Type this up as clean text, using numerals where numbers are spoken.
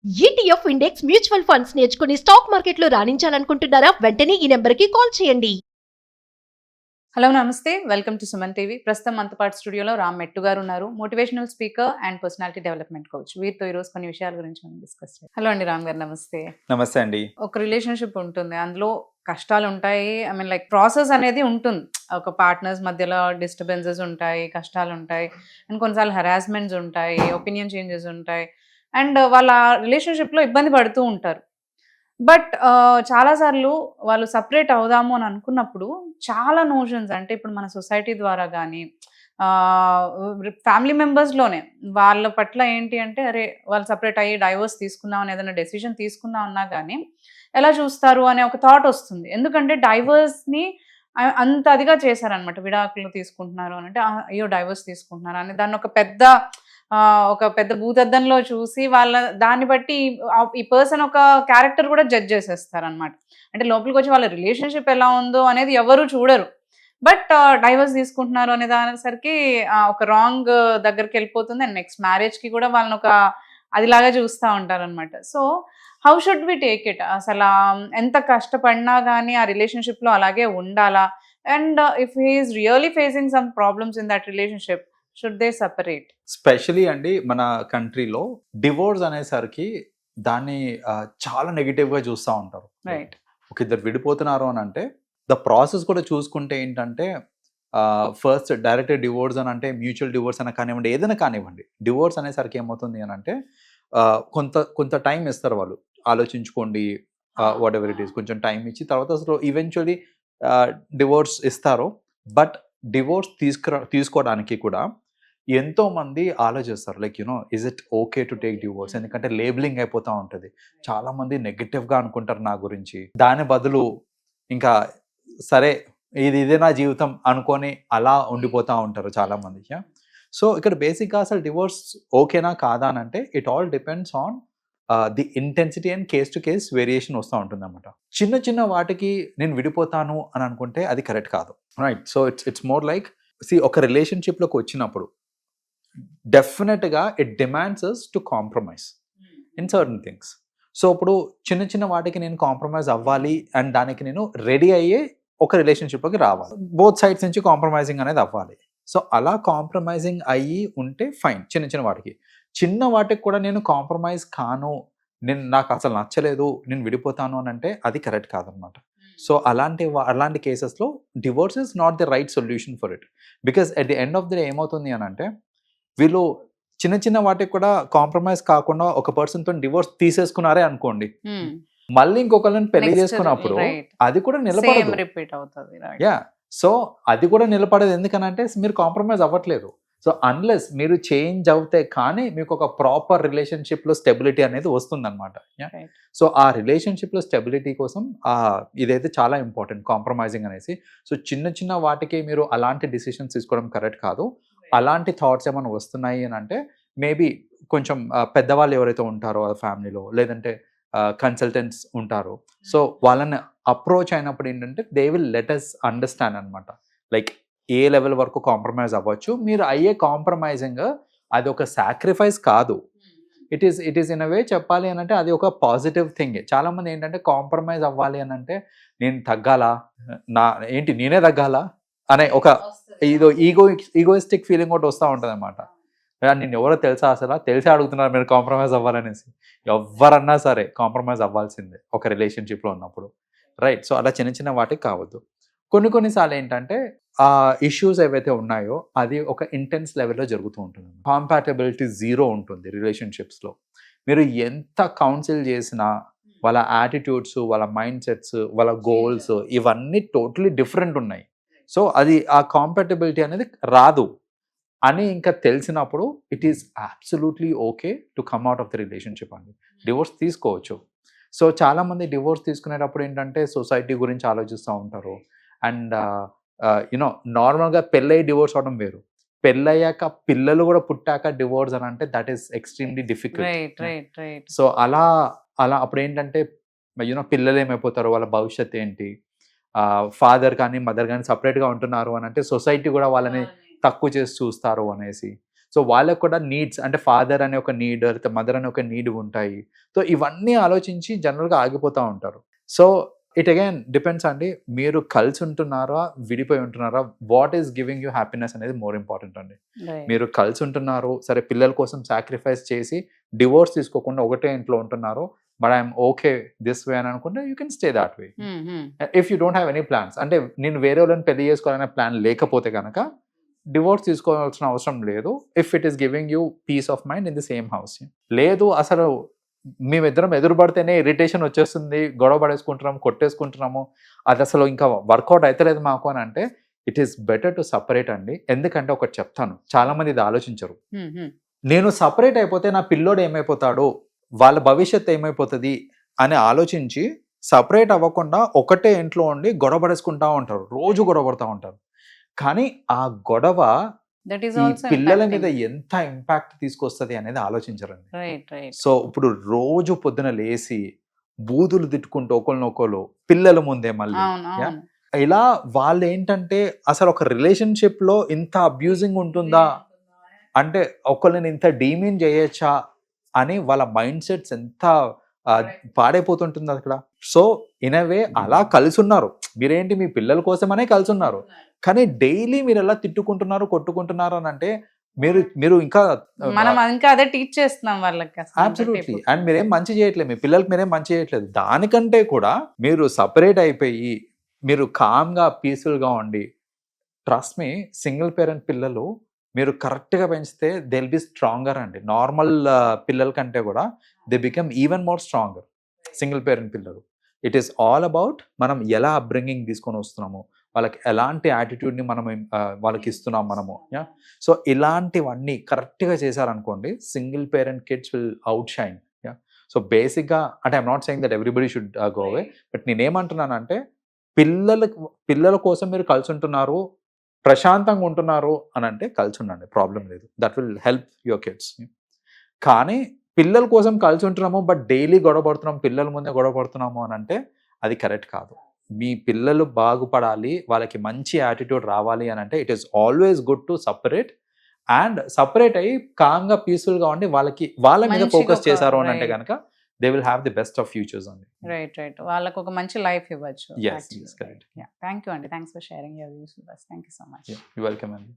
ETF index mutual funds నేర్చుకుని stock మార్కెట్లో రాణించాలనుకుంటున్నారా? వెంటనే ఈ నెంబర్కి కాల్ చేయండి. హలో నమస్తే, వెల్కమ్ టు సుమన్ టీవీ. ప్రస్తుతం మనతో పాటు స్టూడియోలో రామ్ మెట్టు గారు ఉన్నారు. Motivational speaker and personality development coach. వీరితో ఈరోజు కొన్ని విషయాల గురించి మనం డిస్కస్ చేయాలి. హలో అండి రామ్ గారు, నమస్తే. నమస్తే అండి. ఒక రిలేషన్షిప్ ఉంటుంది, అందులో కష్టాలు ఉంటాయి. ఐ మీన్ లైక్ ప్రాసెస్ అనేది ఉంటుంది. ఒక పార్ట్నర్స్ మధ్యలో డిస్టర్బెన్సెస్ ఉంటాయి, కష్టాలు ఉంటాయి, అండ్ కొన్నిసార్లు హెరాస్మెంట్స్ ఉంటాయి, ఒపీనియన్ చేంజెస్ ఉంటాయి, అండ్ వాళ్ళ రిలేషన్షిప్లో ఇబ్బంది పడుతూ ఉంటారు. బట్ చాలాసార్లు వాళ్ళు సపరేట్ అవుదాము అని అనుకున్నప్పుడు చాలా నోషన్స్, అంటే ఇప్పుడు మన సొసైటీ ద్వారా కానీ ఫ్యామిలీ మెంబర్స్లోనే వాళ్ళ పట్ల ఏంటి అంటే, అరే వాళ్ళు సపరేట్ అయ్యి డైవర్స్ తీసుకుందాం అని ఏదైనా డెసిషన్ తీసుకుందాం అన్నా కానీ ఎలా చూస్తారు అనే ఒక థాట్ వస్తుంది. ఎందుకంటే డైవర్స్ని అంత అదిగా చేశారనమాట. విడాకులు తీసుకుంటున్నారు అని అంటే, అయ్యో డైవర్స్ తీసుకుంటున్నారు అని దాన్ని ఒక పెద్ద భూతద్దంలో చూసి వాళ్ళ దాన్ని బట్టి ఈ పర్సన్ ఒక క్యారెక్టర్ కూడా జడ్జ్ చేసేస్తారనమాట. అంటే లోపలికి వచ్చి వాళ్ళ రిలేషన్షిప్ ఎలా ఉందో అనేది ఎవరు చూడరు. బట్ డైవర్స్ తీసుకుంటున్నారు అనే దానిసరికి ఒక రాంగ్ దగ్గరికి వెళ్ళిపోతుంది. అండ్ నెక్స్ట్ మ్యారేజ్కి కూడా వాళ్ళని ఒక అదిలాగా చూస్తూ ఉంటారనమాట. So how should we take it? అసలు ఎంత కష్టపడినా కానీ ఆ రిలేషన్షిప్లో అలాగే ఉండాలా? And if he is really facing some problems in that relationship, should they separate? Specially అండి మన కంట్రీలో డివోర్స్ అనేసరికి దాన్ని చాలా నెగిటివ్గా చూస్తూ ఉంటారు. రైట్. ఒక ఇద్దరు విడిపోతున్నారు అని అంటే ద ప్రాసెస్ కూడా చూసుకుంటే ఏంటంటే, ఫస్ట్ డైరెక్ట్ డివోర్స్ అని అంటే మ్యూచువల్ డివోర్స్ అని కానివ్వండి, ఏదైనా కానివ్వండి, డివోర్స్ అనేసరికి ఏమవుతుంది అని అంటే కొంత టైం ఇస్తారు వాళ్ళు, ఆలోచించుకోండి, వాట్ ఎవర్ ఇట్ ఈస్, కొంచెం టైం ఇచ్చి తర్వాత అసలు ఈవెన్చువలీ డివోర్స్ ఇస్తారు. బట్ డివోర్స్ తీసుకోవడానికి కూడా ఎంతో మంది ఆలోచిస్తారు, like you know is it okay to take divorce, ఎందుకంటే లేబులింగ్ అయిపోతూ ఉంటుంది. చాలా మంది నెగటివ్గా అనుకుంటారు నా గురించి, దాని బదులు ఇంకా సరే ఇదే నా జీవితం అనుకొని అలా ఉండిపోతూ ఉంటారు చాలా మంది. సో ఇక్కడ బేసిక్గా అసలు డివోర్స్ ఓకేనా కాదా అని అంటే it all depends on the intensity and case to case variation వస్తూ ఉంటుంది అనమాట. చిన్న వాటికి నేను విడిపోతాను అని అనుకుంటే అది కరెక్ట్ కాదు, right? So it's more like ఒక రిలేషన్షిప్లోకి వచ్చినప్పుడు డెఫినెట్గా it demands us to compromise in certain things. So ఇప్పుడు చిన్న వాటికి నేను కాంప్రమైజ్ అవ్వాలి అండ్ దానికి నేను రెడీ అయ్యే ఒక రిలేషన్షిప్లోకి రావాలి. బోత్ సైడ్స్ నుంచి కాంప్రమైజింగ్ అనేది అవ్వాలి. సో అలా కాంప్రమైజింగ్ అయ్యి ఉంటే ఫైన్. చిన్న వాటికి కూడా నేను కాంప్రమైజ్ కాను, నాకు అసలు నచ్చలేదు, నేను విడిపోతాను అని అంటే అది కరెక్ట్ కాదనమాట. సో అలాంటి కేసెస్లో divorce is not the right solution for it. Because at the end of the day ఏమవుతుంది అని అంటే, వీళ్ళు చిన్న వాటికి కూడా కాంప్రమైజ్ కాకుండా ఒక పర్సన్తో డివోర్స్ తీసేసుకున్నారే అనుకోండి, మళ్ళీ ఇంకొకరిని పెళ్లి చేసుకున్నప్పుడు అది కూడా నిలబడదు. సో అది కూడా నిలబడదు, ఎందుకనంటే మీరు కాంప్రమైజ్ అవ్వట్లేదు. సో అన్లెస్ మీరు చేంజ్ అవుతే కానీ మీకు ఒక ప్రాపర్ రిలేషన్షిప్లో స్టెబిలిటీ అనేది వస్తుందన్నమాట. సో ఆ రిలేషన్షిప్లో స్టెబిలిటీ కోసం ఇదైతే చాలా ఇంపార్టెంట్, కాంప్రమైజింగ్ అనేసి. సో చిన్న వాటికి మీరు అలాంటి డిసిషన్స్ తీసుకోవడం కరెక్ట్ కాదు. అలాంటి థాట్స్ ఏమైనా వస్తున్నాయి అని అంటే మేబీ కొంచెం పెద్దవాళ్ళు ఎవరైతే ఉంటారో ఆ ఫ్యామిలీలో, లేదంటే కన్సల్టెంట్స్ ఉంటారో, సో వాళ్ళని అప్రోచ్ అయినప్పుడు ఏంటంటే they will let us understand అనమాట, లైక్ ఏ లెవెల్ వరకు కాంప్రమైజ్ అవ్వచ్చు. మీరు అయ్యే కాంప్రమైజింగ్ అది ఒక సాక్రిఫైస్ కాదు, it is in a way చెప్పాలి అని అంటే అది ఒక పాజిటివ్ థింగ్. చాలామంది ఏంటంటే కాంప్రమైజ్ అవ్వాలి అని అంటే నేను తగ్గాలా, నేనే తగ్గాలా అనే ఒక ఈగోయిస్టిక్ ఫీలింగ్ ఒకటి వస్తూ ఉంటుంది అనమాట. నేను ఎవరో తెలుసా, అసలు తెలిసి అడుగుతున్నారు మీరు కాంప్రమైజ్ అవ్వాలనేసి. ఎవరన్నా సరే కాంప్రమైజ్ అవ్వాల్సిందే ఒక రిలేషన్షిప్లో ఉన్నప్పుడు, రైట్? సో అలా చిన్న వాటికి కావద్దు. కొన్నిసార్లు ఏంటంటే ఆ ఇష్యూస్ ఏవైతే ఉన్నాయో అది ఒక ఇంటెన్స్ లెవెల్లో జరుగుతూ ఉంటుంది. కాంపాటబిలిటీ జీరో ఉంటుంది రిలేషన్షిప్స్లో. మీరు ఎంత కౌన్సిల్ చేసినా వాళ్ళ యాటిట్యూడ్స్, వాళ్ళ మైండ్ సెట్స్, వాళ్ళ గోల్స్ ఇవన్నీ టోటలీ డిఫరెంట్ ఉన్నాయి. సో అది ఆ కాంపాటబిలిటీ అనేది రాదు అని ఇంకా తెలిసినప్పుడు it is absolutely okay to come out of the relationship అండి. డివోర్స్ తీసుకోవచ్చు. సో చాలామంది డివోర్స్ తీసుకునేటప్పుడు ఏంటంటే సొసైటీ గురించి ఆలోచిస్తూ ఉంటారు. అండ్ యూనో నార్మల్గా పెళ్ళయి డివోర్స్ అవడం వేరు, పెళ్ళయ్యాక పిల్లలు కూడా పుట్టాక డివోర్స్ అని అంటే that is extremely difficult. So అలా అప్పుడు ఏంటంటే యూనో పిల్లలు ఏమైపోతారు, వాళ్ళ భవిష్యత్ ఏంటి, ఫాదర్ కానీ మదర్ కానీ సపరేట్గా ఉంటున్నారు అని అంటే సొసైటీ కూడా వాళ్ళని తక్కువ చేసి చూస్తారు అనేసి. సో వాళ్ళకు కూడా నీడ్స్ అంటే ఫాదర్ అనే ఒక నీడ్, లేకపోతే మదర్ అనే ఒక నీడ్ ఉంటాయి. సో ఇవన్నీ ఆలోచించి జనరల్గా ఆగిపోతూ ఉంటారు. సో ఇట్ అగైన్ డిపెండ్స్ అండి, మీరు కలిసి ఉంటున్నారా, విడిపోయి ఉంటున్నారా, what is giving you happiness అనేది మోర్ ఇంపార్టెంట్ అండి. మీరు కలిసి ఉంటున్నారు, సరే పిల్లల కోసం సాక్రిఫైస్ చేసి డివోర్స్ తీసుకోకుండా ఒకటే ఇంట్లో ఉంటున్నారు, but I'm okay this way అని అనుకుంటే you can stay that way. If you don't have any plans, అంటే నేను వేరే వాళ్ళని పెళ్లి చేసుకోవాలనే ప్లాన్ లేకపోతే కనుక డివోర్స్ తీసుకోవాల్సిన అవసరం లేదు. If it is giving you peace of mind in the same house. లేదు అసలు మేమిద్దరం ఎదురుపడితేనే ఇరిటేషన్ వచ్చేస్తుంది, గొడవ పడేసుకుంటున్నాము, కొట్టేసుకుంటున్నాము, అది అసలు ఇంకా వర్కౌట్ అవుతలేదు మాకు అని అంటే it is better to separate అండి. ఎందుకంటే ఒకటి చెప్తాను, చాలా మంది ఇది ఆలోచించరు. నేను సపరేట్ అయిపోతే నా పిల్లోడు ఏమైపోతాడు, వాళ్ళ భవిష్యత్తు ఏమైపోతుంది అని ఆలోచించి సపరేట్ అవ్వకుండా ఒకటే ఇంట్లో ఉండి గొడవ పడేసుకుంటా ఉంటారు, రోజు గొడవ పడుతూ ఉంటారు. కానీ ఆ గొడవ ఈ పిల్లల మీద ఎంత ఇంపాక్ట్ తీసుకొస్తుంది అనేది ఆలోచించరండి. సో ఇప్పుడు రోజు పొద్దున లేసి బూతులు తిట్టుకుంటూ ఒకరినొకరు పిల్లల ముందే మళ్ళీ ఇలా వాళ్ళు ఏంటంటే అసలు ఒక రిలేషన్షిప్ లో ఇంత అబ్యూజింగ్ ఉంటుందా, అంటే ఒకళ్ళని ఇంత డీమీన్ చేయొచ్చా అని వాళ్ళ మైండ్ సెట్స్ ఎంత పాడైపోతుంటుంది అక్కడ. సో ఇన్ అవే అలా కలిసి ఉన్నారు, మీరేంటి మీ పిల్లల కోసమనే కలిసి ఉన్నారు, కానీ డైలీ మీరు ఎలా తిట్టుకుంటున్నారు, కొట్టుకుంటున్నారు అని అంటే మీరు ఇంకా అదే టీచ్ చేస్తున్నాం వాళ్ళకి. అబ్సల్యూట్లీ. అండ్ మీరేం మంచి చేయట్లేదు, మీ పిల్లలకి మీరేం మంచి చేయట్లేదు. దానికంటే కూడా మీరు సపరేట్ అయిపోయి మీరు కామ్గా పీస్ఫుల్గా ఉండి, ట్రస్ట్ మీ, సింగిల్ పేరెంట్ పిల్లలు మీరు కరెక్ట్గా పెంచితే దే విల్ బి స్ట్రాంగర్ అండి. నార్మల్ పిల్లల కంటే కూడా they become even more stronger single parent పిల్లలు. ఇట్ ఈస్ ఆల్ అబౌట్ మనం ఎలా అప్బ్రింగింగ్ తీసుకొని వస్తున్నాము, వాళ్ళకి ఎలాంటి యాటిట్యూడ్ని మనం వాళ్ళకి ఇస్తున్నాం మనము. సో ఇలాంటివన్నీ కరెక్ట్గా చేశారనుకోండి, single parent kids will out shine. So బేసిక్గా అంటే I'm not saying that everybody should go away, but నేనేమంటున్నానంటే పిల్లల కోసం మీరు కలిసి ఉంటున్నారు, ప్రశాంతంగా ఉంటున్నారు అని అంటే కలిసి ఉండండి, ప్రాబ్లం లేదు, that will help your kids. కానీ పిల్లల కోసం కలిసి ఉంటున్నాము బట్ డైలీ గొడవ పడుతున్నాము, పిల్లల ముందే గొడవ పడుతున్నాము అని అంటే అది కరెక్ట్ కాదు. మీ పిల్లలు బాగుపడాలి, వాళ్ళకి మంచి యాటిట్యూడ్ రావాలి అని అంటే it is always good to separate, and separate అయ్యి కామ్గా పీస్ఫుల్గా ఉండి వాళ్ళ మీద ఫోకస్ చేశారు అని అంటే కనుక they will have the best of futures only. Right. వాళ్ళకు ఒక మంచి లైఫ్ ఇవ్వచ్చు. Yes, correct. Thank you, Andy. Thanks for sharing your views with us. Thank you so much. You're welcome, Andy.